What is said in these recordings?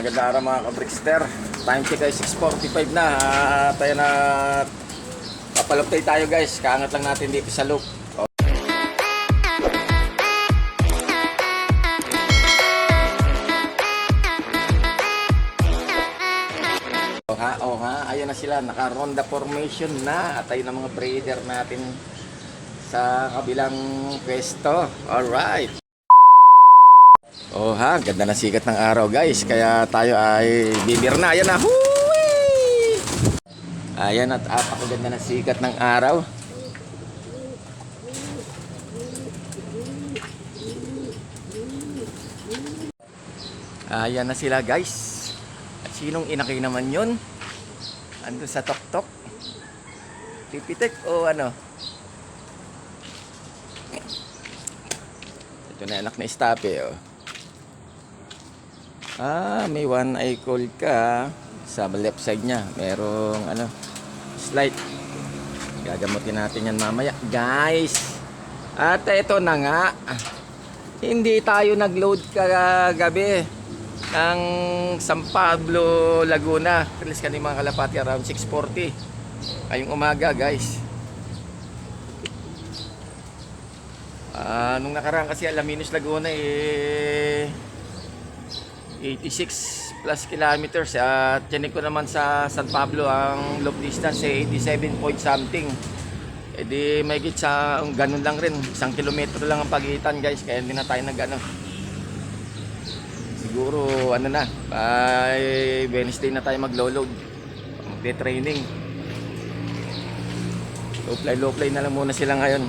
Magandang araw mga kabrickster. Time check ay 6:45 na. Tayo na papaluptay tayo guys. Kaangat lang natin dito sa loop. Ayan na sila. Naka-ronda formation na. At tayo na mga breeder natin sa kabilang pwesto. Alright. Ganda na sikat ng araw guys. Kaya tayo ay bibir na. Ayan na. Huwi! Ayan at apakaganda na sikat ng araw. Ayan na sila guys. At sinong inakay naman yun? Ando sa tok-tok? Pipitek o ano? Ito na anak na Estape oh. May one eye cold ka sa left side niya. Merong slight. Gagamutin natin yan mamaya, guys. At ito na nga. Hindi tayo nag-load kagabi ng San Pablo, Laguna. Release kanina mga kalapati around 6:40 ngayong umaga, guys. Nung nakaraan kasi Alaminos, Laguna 86 plus kilometers at tiyanin ko naman sa San Pablo ang loop distance 87 point something. Di may git sa ganun lang rin, 1 kilometro lang ang pagitan guys, kaya hindi na tayo siguro na by Wednesday na tayo maglo-load, magte-training. Low fly na lang muna sila ngayon.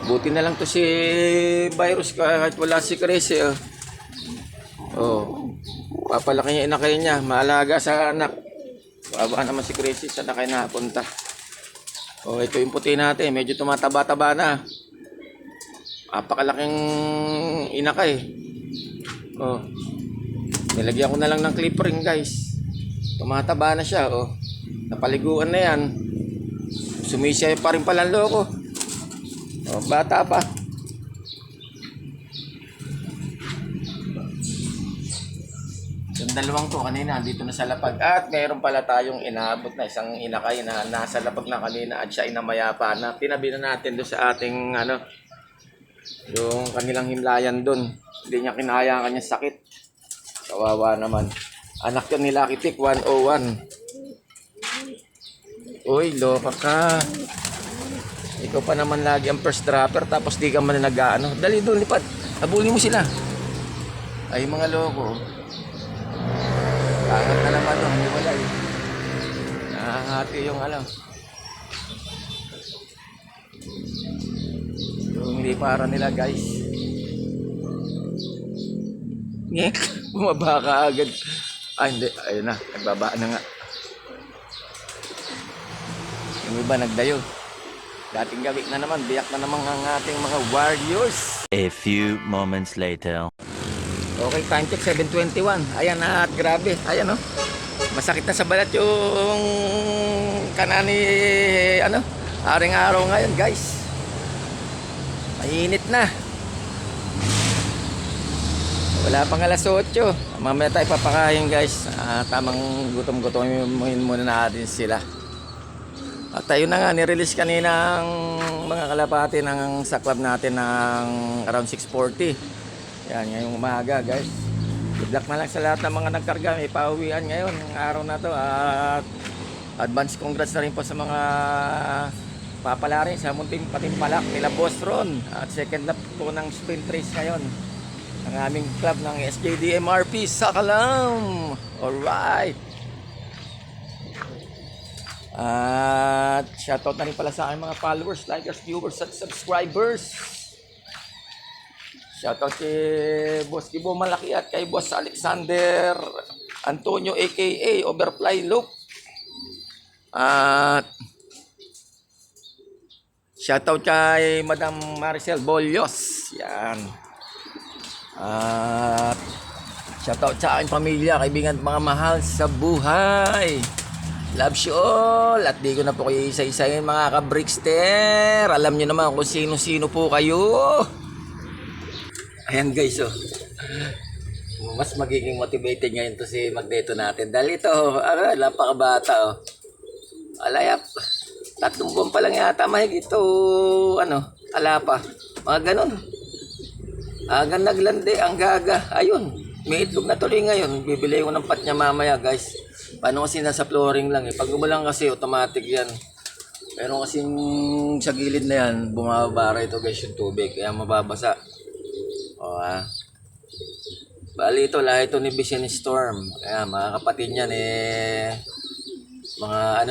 Buti na lang to si Virus kahit wala si Chris papalaki niya inakay niya, maalaga sa anak. Baba naman si Chris sa nakay napunta. Ito yung puti natin, medyo tumataba-taba na. Napakalaking inakay. Nilagyan ko na lang ng clip ring guys. Tumataba na siya napaliguan na yan. Sumisya pa rin pala loko. Bata pa. Yung dalawang to kanina dito na sa lapag. At mayroon pala tayong inaabot na isang inakay na nasa lapag na kanina at siya inamayapa na. Tinabi na natin doon sa ating yung kanilang himlayan doon. Hindi niya kinaya ang kanyang sakit. Kawawa naman. Anak yun nila Kitik 101. Uy, loka ka. Ikaw pa naman lagi ang first dropper tapos di ka man nag-ano. Dali doon, lipat. Habulin mo sila. Ay, mga loko. Kangat na naman hindi wala Nakahati yung yung lipara nila guys. Bumaba ka agad. Hindi. Ayun na. Nagbaba na nga. Yung iba nagdayo. Dating gabi na naman, biyak na naman ang ating mga warriors. A few moments later. Okay, time check 7:21. Ayan na, at grabe. Ayan masakit na sa balat yung kanani aring araw ngayon guys. Mainit na. Wala pang alas 8. Mamaya tayo papakain guys. Tamang gutom-gutomin muna natin sila. At tayo na nga, nirelease kanina ang mga kalapati sa club natin ng around 6:40. Yan, ngayong umaga guys. Good luck na lang sa lahat ng mga nagkarga. May pauwian ngayon, ng araw na to. At advance congrats na rin po sa mga papalarin sa munting patimpalak nila Boss Ron. At second lap po ng sprint race ngayon ang aming club ng SJDMRP Sakalam. Alright. At shoutout na rin pala sa aking mga followers, likers, viewers at subscribers. Shoutout kay Boss Kibo Malaki at kay Boss Alexander Antonio aka Overfly Loop. At shoutout kay Madam Maricel Bolyos. Yan. At shoutout sa aking pamilya, kaibigan at mga mahal sa buhay. Loves you all. At di ko na po kayo isa-isayin mga ka-Brickster. Alam nyo naman kung sino-sino po kayo. Ayan guys, oh. Mas magiging motivated ngayon to si Magneto natin. Dahil ito, napakabata, oh. Alayap. 3 buwan pa lang yata mahigit ito, alapa. Mga ganun. Hanggang naglandi, ang gaga. Ayun, may itlog na tuloy ngayon. Bibili ko ng pat niya mamaya guys. Paano kasi nasa flooring lang eh. Pag umulan kasi automatic yan. Pero kasi sa gilid na yan, bumabara ito guys yung tubig. Kaya mababasa. O bali ito, lahat ito ni Vision Storm. Kaya mga kapatid niyan mga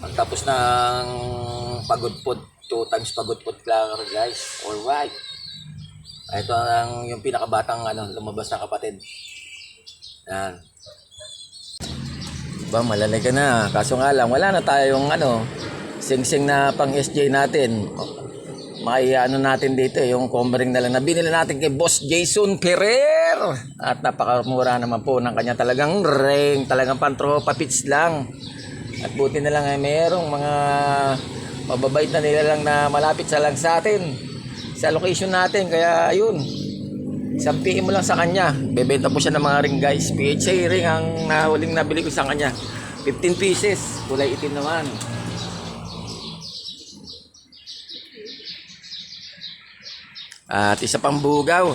pagtapos ng pagudpot, 2 times pagudpot clacker guys. Alright. Ito ang yung pinakabatang lumabas na kapatid. Yan. Ba, malalay ka na. Kaso nga lang, wala na tayong sing-sing na pang SJ natin. May natin dito, yung combering na lang na binili natin kay Boss Jason Ferrer. At napakamura naman po ng kanya talagang ring. Talagang pantropa pits lang. At buti na lang mayroong mga mababait na nila lang na malapit sa atin. Sa location natin. Kaya yun. Sampiin mo lang sa kanya. Bebenta po siya ng mga ring guys. PHA ring ang huling nabili ko sa kanya. 15 pieces. Kulay itim naman. At isa pang bugaw.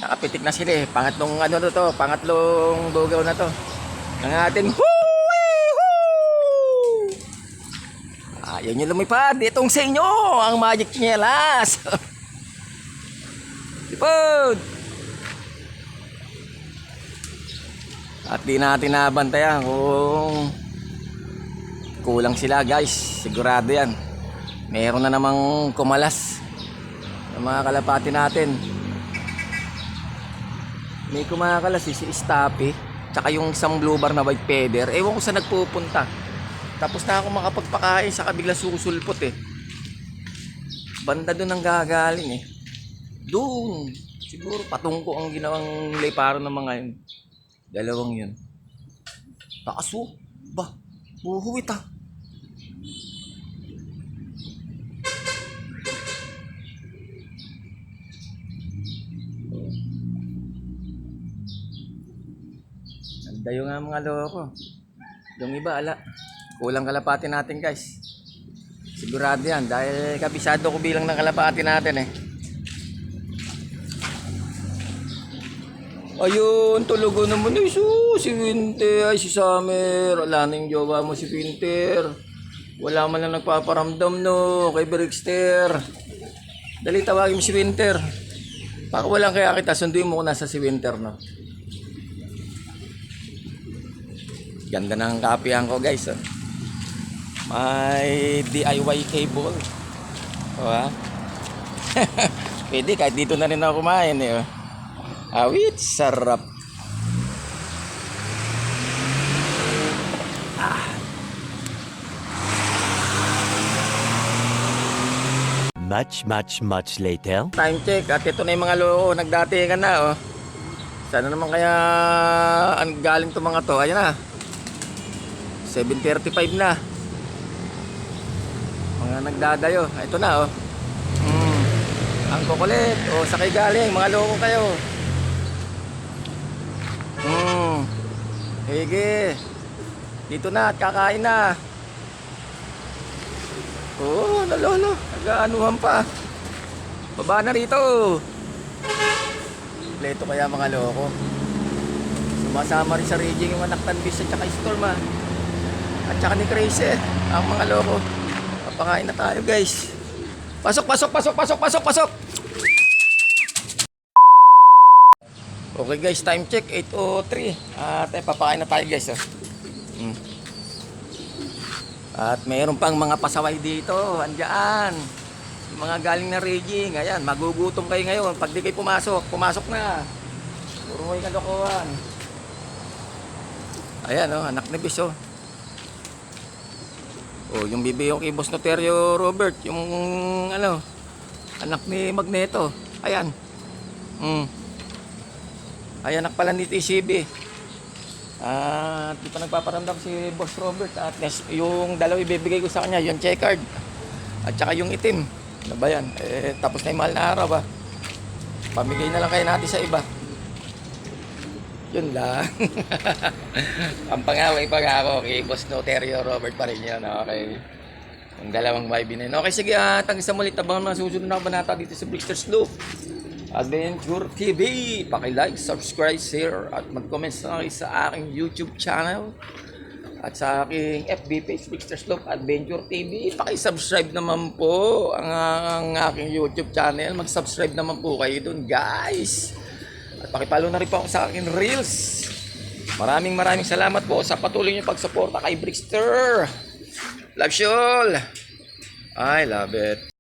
Nakapitik na sila eh. Pangatlong pangatlong bugaw na to. Ng ating yan yung lumipad. Itong sa inyo. Ang Magic Chinelas. Lipod. At di natin nabantayan kung kulang sila guys. Sigurado yan. Meron na namang kumalas ng mga kalapati natin. May kumakalas si Stappy. Tsaka yung isang blue bar na white feather. Ewan ko saan nagpupunta. Tapos na ako makapagpakain. Saka bigla susulpot eh. Banda doon ang gagaling eh. Doon. Siguro patungko ang ginawang layparo ng mga yun. Dalawang yun. Taaso. Ba? Buhuwit ah. Andayo nga mga loko. Yung iba kulang kalapati natin guys. Sigurado yan. Dahil kabisado ko bilang ng kalapati natin eh. Ayun, tulugo naman si Winter, ay si Summer. Wala na yung jowa mo si Winter. Wala man lang nagpaparamdam kay Brickster. Dali tawagin mo si Winter. Baka walang kaya kita, sunduin mo kung nasa si Winter Ganda ng kapihan ko guys. May DIY cable. Pwede kahit dito na rin ako kumain eh. Awit, sarap. Much later. Time check. At ito na yung mga loko. Nagdatingan na Sana naman kaya galing to mga to. Ayan na. 7:35 na. Mga nagdadayo. Ito na Ang kukulit. Sakay galing. Mga loko kayo. Hige. Dito na at kakain na. Nalolo. Nag-aanuhan pa. Baba na rito. Leto kaya mga loko. Sumasama rin sa rigging yung anak Tanbis at saka Storm at saka ni Crazy ang mga loko. Papakain na tayo guys. Pasok. Okay guys, time check 8:03. At papakain na tayo guys. At mayroon pang mga pasaway dito. Andiyan. Yung mga galing na rigging. Ayan, magugutom kayo ngayon. Pag di kayo pumasok na. Puro may kalokohan. Ayan anak ni Bis yung bibiyo kay Boss Noterio Robert. Yung anak ni Magneto. Ayan. Ay anak pala ni TCB. Di pa nagpaparamdam si Boss Robert. At yung dalawa ibibigay ko sa kanya, yung checkered. At saka yung itim. Ano ba yan? Tapos na yung mahal na araw, Pamigay na lang kayo natin sa iba. Yun lang. Ang pangako kay Boss Noterio Robert pa rin yan. Okay. Yung dalawang vibe na yun. Okay, sige. Hanggang sa muli. Tabang mga susunod na banata dito sa Bricksters Loop Adventure TV. Paki-like, subscribe, share, at mag-comment na kayo sa aking YouTube channel. At sa aking FB page, Bricksters Loop Adventure TV. Paki-subscribe naman po ang aking YouTube channel. Mag-subscribe naman po kayo dun, guys. At pakipalo na rin po ako sa akin Reels. Maraming salamat po sa patuloy niyo pagsuporta kay Brickster. Love you all. I love it.